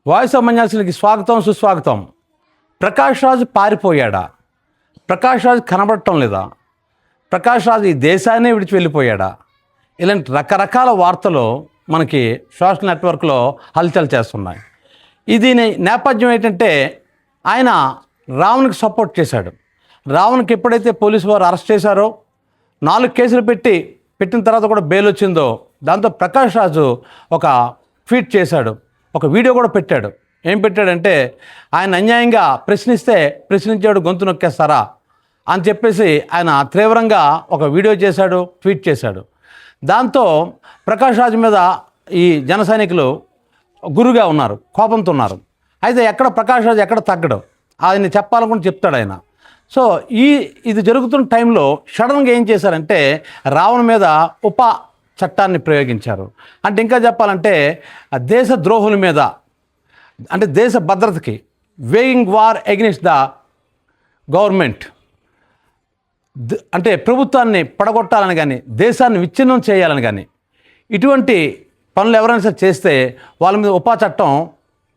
Voice of మన్యాసులకి స్వాగతం సుస్వాగతం. ప్రకాష్ రాజ్ పారిపోయాడా? ప్రకాష్ రాజ్ కనబడటం లేదా? ప్రకాష్ రాజ్ ఈ దేశాన్నే విడిచి వెళ్ళిపోయాడా? ఇలాంటి రకరకాల వార్తలు మనకి సోషల్ నెట్వర్క్లో హల్చల్ చేస్తున్నాయి. ఇది నేపథ్యం ఏంటంటే ఆయన రావణ్కి సపోర్ట్ చేశాడు. రావణ్కి ఎప్పుడైతే పోలీసు వారు అరెస్ట్ చేశారో 4 కేసులు పెట్టిన తర్వాత కూడా బెయిల్ వచ్చిందో దాంతో ప్రకాష్ రాజు ఒక ట్వీట్ చేశాడు, ఒక వీడియో కూడా పెట్టాడు. ఏం పెట్టాడంటే ఆయన అన్యాయంగా ప్రశ్నించాడు గొంతు నొక్కేస్తారా అని చెప్పేసి ఆయన తీవ్రంగా ఒక వీడియో చేశాడు, ట్వీట్ చేశాడు. దాంతో ప్రకాష్ రాజు మీద ఈ జన సైనికులు గురుగా ఉన్నారు, కోపంతో ఉన్నారు. అయితే ఎక్కడ ప్రకాష్ రాజు ఎక్కడ తగ్గడు, ఆయన చెప్పాలనుకుంటే చెప్తాడు ఆయన. సో ఇది జరుగుతున్న టైంలో సడన్గా ఏం చేశారంటే రావణ్ మీద ఉప చట్టాన్ని ప్రయోగించారు. అంటే ఇంకా చెప్పాలంటే దేశ ద్రోహుల మీద, అంటే దేశ భద్రతకి, waging war against the government, అంటే ప్రభుత్వాన్ని పడగొట్టాలని కానీ దేశాన్ని విచ్ఛిన్నం చేయాలని కానీ ఇటువంటి పనులు ఎవరైనా సరే చేస్తే వాళ్ళ మీద ఉపా చట్టం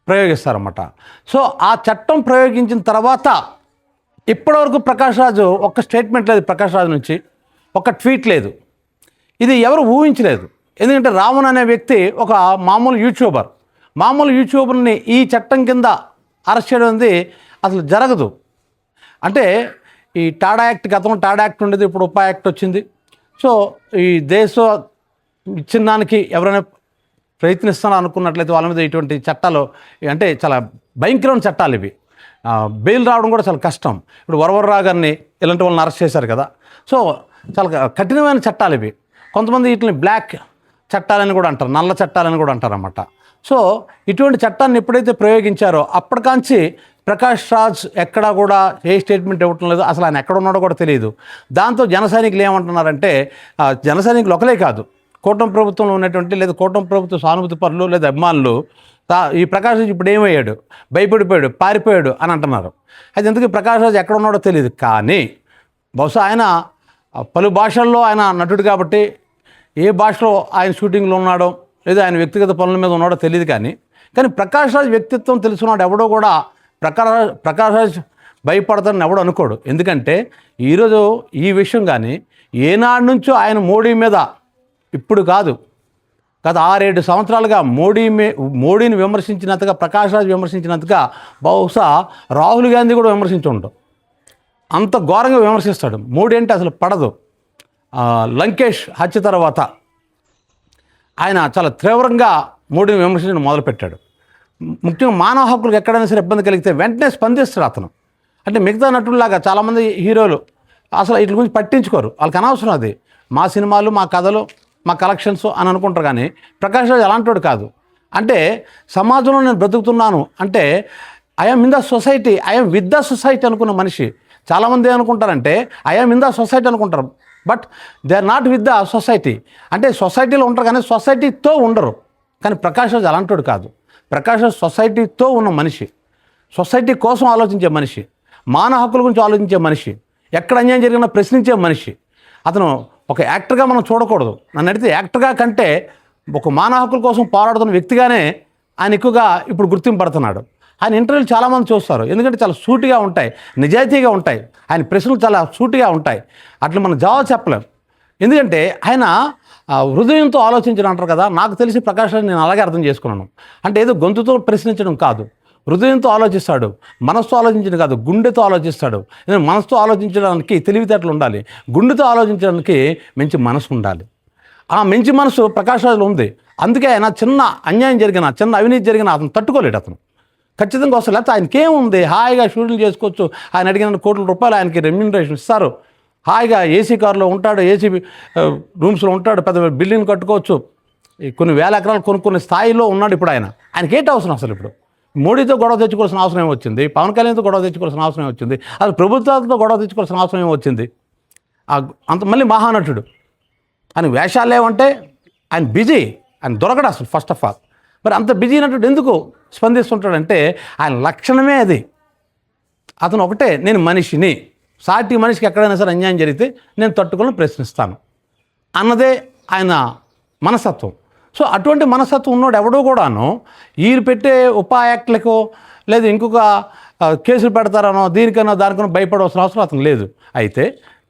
ప్రయోగిస్తారన్నమాట. సో ఆ చట్టం ప్రయోగించిన తర్వాత ఇప్పటివరకు ప్రకాష్ రాజు ఒక్క స్టేట్మెంట్ లేదు, ప్రకాష్ రాజు నుంచి ఒక ట్వీట్ లేదు. ఇది ఎవరు ఊహించలేదు. ఎందుకంటే రావణ్ అనే వ్యక్తి ఒక మామూలు యూట్యూబర్ని ఈ చట్టం కింద అరెస్ట్ చేయడం అనేది అసలు జరగదు. అంటే ఈ టాడా యాక్ట్, గతంలో టాడా యాక్ట్ ఉండేది, ఇప్పుడు ఉపా యాక్ట్ వచ్చింది. సో ఈ దేశ విచ్ఛిన్నానికి ఎవరైనా ప్రయత్నిస్తాను అనుకున్నట్లయితే వాళ్ళ మీద ఇటువంటి చట్టాలు అంటే చాలా భయంకరమైన చట్టాలు ఇవి. బెయిల్ రావడం కూడా చాలా కష్టం. ఇప్పుడు వరవరరావు గారిని ఇలాంటి వాళ్ళని అరెస్ట్ చేశారు కదా. సో చాలా కఠినమైన చట్టాలు ఇవి. కొంతమంది వీటిని బ్లాక్ చట్టాలని కూడా అంటారు, నల్ల చట్టాలని కూడా అంటారు అన్నమాట. సో ఇటువంటి చట్టాన్ని ఎప్పుడైతే ప్రయోగించారో అప్పటికాంచి ప్రకాష్ రాజ్ ఎక్కడా కూడా ఏ స్టేట్మెంట్ ఇవ్వటం లేదు, అసలు ఆయన ఎక్కడ ఉన్నాడో కూడా తెలియదు. దాంతో జన సైనికులు ఏమంటున్నారంటే, జన సైనికులు ఒకలే కాదు, కూటమి ప్రభుత్వంలో ఉన్నటువంటి లేదా కూటమి ప్రభుత్వ సానుభూతి పరులు లేదా అభిమానులు ఈ ప్రకాష్ రాజ్ ఇప్పుడు ఏమయ్యాడు, భయపడిపోయాడు, పారిపోయాడు అని అంటున్నారు. అయితే ఎందుకు ప్రకాష్ రాజ్ ఎక్కడ ఉన్నాడో తెలియదు. కానీ బహుశా ఆయన పలు భాషల్లో ఆయన నటుడు కాబట్టి ఏ భాషలో ఆయన షూటింగ్లో ఉన్నాడో లేదా ఆయన వ్యక్తిగత పనుల మీద ఉన్నాడో తెలియదు. కానీ ప్రకాష్ రాజ్ వ్యక్తిత్వం తెలుసుకున్నాడు ఎవడో కూడా ప్రకాష్ రాజ్ భయపడతాడని ఎవడో అనుకోడు. ఎందుకంటే ఈరోజు ఈ విషయం కానీ ఏనాడు నుంచో ఆయన మోడీ మీద, ఇప్పుడు కాదు గత 6-7 సంవత్సరాలుగా మోడీని విమర్శించినంతగా ప్రకాష్ రాజ్ విమర్శించినంతగా బహుశా రాహుల్ గాంధీ కూడా విమర్శించుండవు. అంత ఘోరంగా విమర్శిస్తాడు. మోడీ అంటే అసలు పడదు. లంకేష్ హత్య తర్వాత ఆయన చాలా తీవ్రంగా మోడీని విమర్శించడం మొదలుపెట్టాడు. ముఖ్యంగా మానవ హక్కులకు ఎక్కడైనా సరే ఇబ్బంది కలిగితే వెంటనే స్పందిస్తాడు అతను. అంటే మిగతా నటుల్లాగా చాలామంది హీరోలు అసలు వీటి గురించి పట్టించుకోరు, వాళ్ళకి అనవసరం. అది మా సినిమాలు, మా కథలు, మా కలెక్షన్స్ అని అనుకుంటారు. కానీ ప్రకాష్ రాజ్ అలాంటివాడు కాదు. అంటే సమాజంలో నేను బ్రతుకుతున్నాను అంటే I'm in the society, I'm with the society అనుకున్న మనిషి. చాలామంది ఏమనుకుంటారంటే ఐఎమ్ ఇన్ ద సొసైటీ అనుకుంటారు, but they are not with the society. అంటే సొసైటీలో ఉంటారు కానీ సొసైటీతో ఉండరు. కానీ ప్రకాష్ రాజ్ అలాంటివాడు కాదు. ప్రకాష్ రాజ్ సొసైటీతో ఉన్న మనిషి, సొసైటీ కోసం ఆలోచించే మనిషి, మానవ హక్కుల గురించి ఆలోచించే మనిషి, ఎక్కడ అన్యాయం జరిగినా ప్రశ్నించే మనిషి. అతను ఒక యాక్టర్గా మనం చూడకూడదు. నన్ను అడిగితే యాక్టర్గా కంటే ఒక మానవ హక్కుల కోసం పోరాడుతున్న వ్యక్తిగానే ఆయన ఎక్కువగా ఇప్పుడు గుర్తింపడుతున్నాడు. ఆయన ఇంటర్వ్యూలు చాలామంది చూస్తారు, ఎందుకంటే చాలా సూటిగా ఉంటాయి, నిజాయితీగా ఉంటాయి. ఆయన ప్రశ్నలు చాలా సూటిగా ఉంటాయి. అట్లా మనం జవాబు చెప్పలేం. ఎందుకంటే ఆయన హృదయంతో ఆలోచించడం అంటారు కదా. నాకు తెలిసి ప్రకాష్ రాజ్ నేను అలాగే అర్థం చేసుకున్నాను. అంటే ఏదో గొంతుతో ప్రశ్నించడం కాదు, హృదయంతో ఆలోచిస్తాడు. మనసుతో ఆలోచించడం కాదు, గుండెతో ఆలోచిస్తాడు. మనసుతో ఆలోచించడానికి తెలివితేటలు ఉండాలి, గుండెతో ఆలోచించడానికి మంచి మనసు ఉండాలి. ఆ మంచి మనసు ప్రకాష్ రాజ్లో ఉంది. అందుకే ఆయన చిన్న అన్యాయం జరిగిన, చిన్న అవినీతి జరిగిన అతను తట్టుకోలేడు. అతను ఖచ్చితంగా వస్తారు. లేకపోతే ఆయనకేముంది, హాయిగా షూటింగ్ చేసుకోవచ్చు. ఆయన అడిగిన కోట్ల రూపాయలు ఆయనకి రెమ్యూనరేషన్ ఇస్తారు. హాయిగా ఏసీ కారులో ఉంటాడు, ఏసీ రూమ్స్లో ఉంటాడు, పెద్ద బిల్డింగ్ కట్టుకోవచ్చు, కొన్ని వేల ఎకరాలు కొనుక్కునే స్థాయిలో ఉన్నాడు ఇప్పుడు ఆయన. ఆయనకేంటి అవసరం అసలు? ఇప్పుడు మోడీతో గొడవ తెచ్చుకోవాల్సిన అవసరం ఏమొచ్చింది? పవన్ కళ్యాణ్తో గొడవ తెచ్చుకోవాల్సిన అవసరం ఏమొచ్చింది? అసలు ప్రభుత్వాలతో గొడవ తెచ్చుకోవాల్సిన అవసరం ఏమొచ్చింది? అంత మళ్ళీ మహానటుడు. ఆయన వేషాలు ఏమంటే ఆయన బిజీ, ఆయన దొరకడు అసలు ఫస్ట్ ఆఫ్ ఆల్. మరి అంత బిజీ నటుడు ఎందుకు స్పందిస్తుంటాడంటే ఆయన లక్షణమే అది. అతను ఒకటే, నేను మనిషిని, సాటి మనిషికి ఎక్కడైనా సరే అన్యాయం జరిగితే నేను తట్టుకొని ప్రశ్నిస్తాను అన్నదే ఆయన మనస్తత్వం. సో అటువంటి మనస్తత్వం ఉన్నోడు ఎవడో కూడాను వీళ్ళు పెట్టే ఉపా యాక్ట్లకు లేదు ఇంకొక కేసులు పెడతారనో దీనికన్నా దానికన్నా భయపడవలసిన అవసరం అతను లేదు. అయితే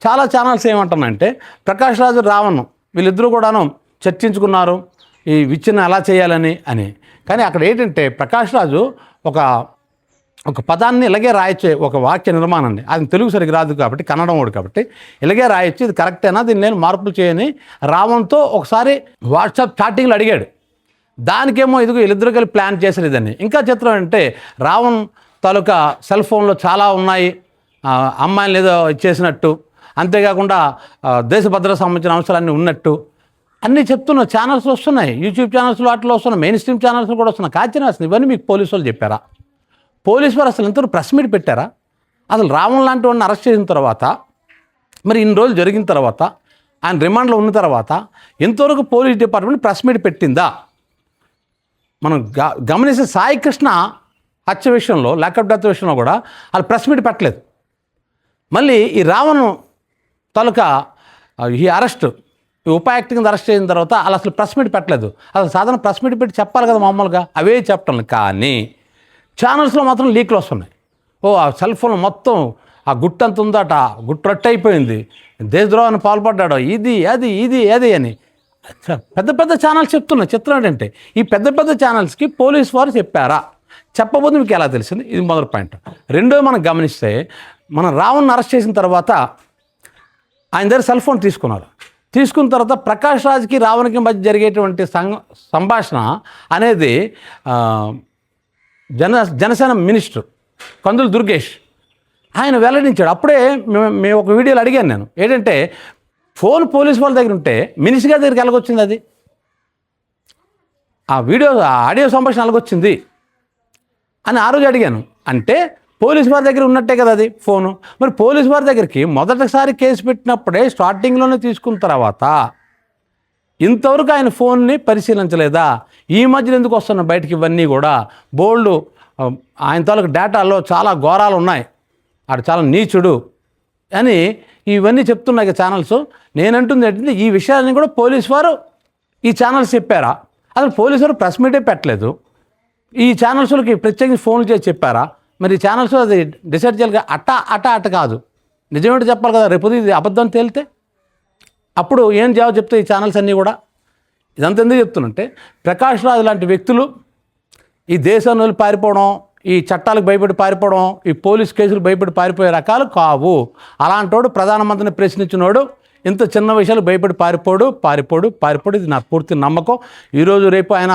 చాలా ఛానల్స్ ఏమంటున్నాయంటే ప్రకాష్ రాజు రావణ్ వీళ్ళిద్దరూ కూడాను చర్చించుకున్నారు ఈ విచ్ఛిన్నం ఎలా చేయాలని అని. కానీ అక్కడ ఏంటంటే ప్రకాష్ రాజు ఒక పదాన్ని ఇలాగే రాయొచ్చు, ఒక వాక్య నిర్మాణాన్ని, అది తెలుగు సరిగ్గా రాదు కాబట్టి కన్నడం వాడు కాబట్టి ఇలాగే రాయొచ్చు, ఇది కరెక్టేనా దీన్ని నేను మార్పులు చేయని రావణ్తో ఒకసారి వాట్సాప్ చాటింగ్లో అడిగాడు. దానికేమో ఇదిగో వీళ్ళిద్దరూ కలిసి ప్లాన్ చేశారు ఇదని. ఇంకా చిత్రం అంటే రావణ్ తాలూకా సెల్ ఫోన్లో చాలా ఉన్నాయి అమ్మాయిలు ఏదో ఇచ్చేసినట్టు, అంతేకాకుండా దేశ భద్రత సంబంధించిన అంశాలన్నీ ఉన్నట్టు అన్నీ చెప్తున్న ఛానల్స్ వస్తున్నాయి, యూట్యూబ్ ఛానల్స్లో వాటిలో వస్తున్నాయి, మెయిన్ స్ట్రీమ్ ఛానల్స్ కూడా వస్తున్నాయి. కాచినాల్సింది ఇవన్నీ మీకు పోలీసు వాళ్ళు చెప్పారా? పోలీసు వారు అసలు ఎంతవరకు ప్రెస్ మీట్ పెట్టారా? అసలు రావణ్ లాంటి వాడిని అరెస్ట్ చేసిన తర్వాత మరి ఇన్ని రోజులు జరిగిన తర్వాత ఆయన రిమాండ్లో ఉన్న తర్వాత ఎంతవరకు పోలీస్ డిపార్ట్మెంట్ ప్రెస్ మీట్ పెట్టిందా? మనం గమనిస్తే సాయి కృష్ణ హత్య విషయంలో, లాకప్ డెత్ విషయంలో కూడా వాళ్ళు ప్రెస్ మీట్ పెట్టలేదు. మళ్ళీ ఈ రావణ్ తాలూకా ఈ అరెస్ట్, ఈ ఉప యాక్ట్ కింద అరెస్ట్ చేసిన తర్వాత వాళ్ళు అసలు ప్రెస్ మీట్ పెట్టలేదు. అసలు సాధారణ ప్రెస్ మీట్ పెట్టి చెప్పాలి కదా మామూలుగా, అవే చెప్పటం. కానీ ఛానల్స్లో మాత్రం లీక్లు వస్తున్నాయి. ఆ సెల్ ఫోన్ మొత్తం ఆ గుట్టంత ఉందట, గుట్టు అయిపోయింది, దేశద్రోహాన్ని పాల్పడ్డాడు, ఇది అది అని పెద్ద పెద్ద ఛానల్స్ చెప్తున్నాయి. చిత్రం ఏంటంటే ఈ పెద్ద పెద్ద ఛానల్స్కి పోలీసు వారు చెప్పారా? చెప్పబోదు మీకు ఎలా తెలిసింది? ఇది మొదటి పాయింట్. రెండో మనం గమనిస్తే మనం రావణ్ని అరెస్ట్ చేసిన తర్వాత ఆయన దగ్గర సెల్ ఫోన్ తీసుకున్న తర్వాత ప్రకాష్ రాజ్కి రావణ్కి మధ్య జరిగేటువంటి సంభాషణ అనేది జనసేన మినిస్టర్ కందుల దుర్గేష్ ఆయన వెల్లడించాడు. అప్పుడే మేము ఒక వీడియోలో అడిగాను నేను, ఏంటంటే ఫోన్ పోలీసు వాళ్ళ దగ్గర ఉంటే మినిస్టర్ గారి దగ్గరికి ఎలాగొచ్చింది, అది ఆడియో సంభాషణ ఎలాగొచ్చింది అని ఆ రోజు అడిగాను. అంటే పోలీసు వారి దగ్గర ఉన్నట్టే కదా అది ఫోను. మరి పోలీసు వారి దగ్గరికి మొదటిసారి కేసు పెట్టినప్పుడే స్టార్టింగ్లోనే తీసుకున్న తర్వాత ఇంతవరకు ఆయన ఫోన్ని పరిశీలించలేదా? ఈ మధ్యలో ఎందుకు వస్తున్నాయి బయటికి ఇవన్నీ కూడా? బోల్డ్ ఆయన తాలూకు డేటాలో చాలా ఘోరాలు ఉన్నాయి, ఆడు చాలా నీచుడు అని ఇవన్నీ చెప్తున్నాయి ఛానల్స్. నేనంటుంది ఏంటంటే ఈ విషయాన్ని కూడా పోలీసు వారు ఈ ఛానల్స్ చెప్పారా? అసలు పోలీసు వారు ప్రెస్ మీటే పెట్టలేదు. ఈ ఛానల్స్కి ప్రత్యేకించి ఫోన్లు చేసి చెప్పారా? మరి ఈ ఛానల్స్ అది డిసైడ్ చేయాలి. అట్ట కాదు, నిజమేంటో చెప్పాలి కదా. రేపు ఇది అబద్ధం తేలితే అప్పుడు ఏం జవాబు చెప్తే ఈ ఛానల్స్ అన్నీ కూడా? ఇదంతా ఎందుకు చెప్తున్నంటే ప్రకాష్ రాజ్ లాంటి వ్యక్తులు ఈ దేశాన్ని వదిలి పారిపోవడం, ఈ చట్టాలకు భయపడి పారిపోవడం, ఈ పోలీస్ కేసులు భయపడి పారిపోయే రకాలు కావు. అలాంటోడు ప్రధానమంత్రిని ప్రశ్నించినోడు ఇంత చిన్న విషయాలు భయపడి పారిపోడు. ఇది నా పూర్తి నమ్మకం. ఈరోజు రేపు ఆయన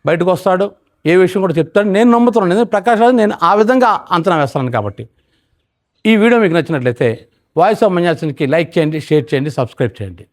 బయటకు వస్తాడు, ఏ విషయం కూడా చెప్తాడు, నేను నమ్ముతున్నాను. ఎందుకంటే ప్రకాష్ రాజ్ నేను ఆ విధంగా అంచనా వేస్తాను కాబట్టి. ఈ వీడియో మీకు నచ్చినట్లయితే వాయిస్ ఆఫ్ మంజాసన్కి లైక్ చేయండి, షేర్ చేయండి, సబ్స్క్రైబ్ చేయండి.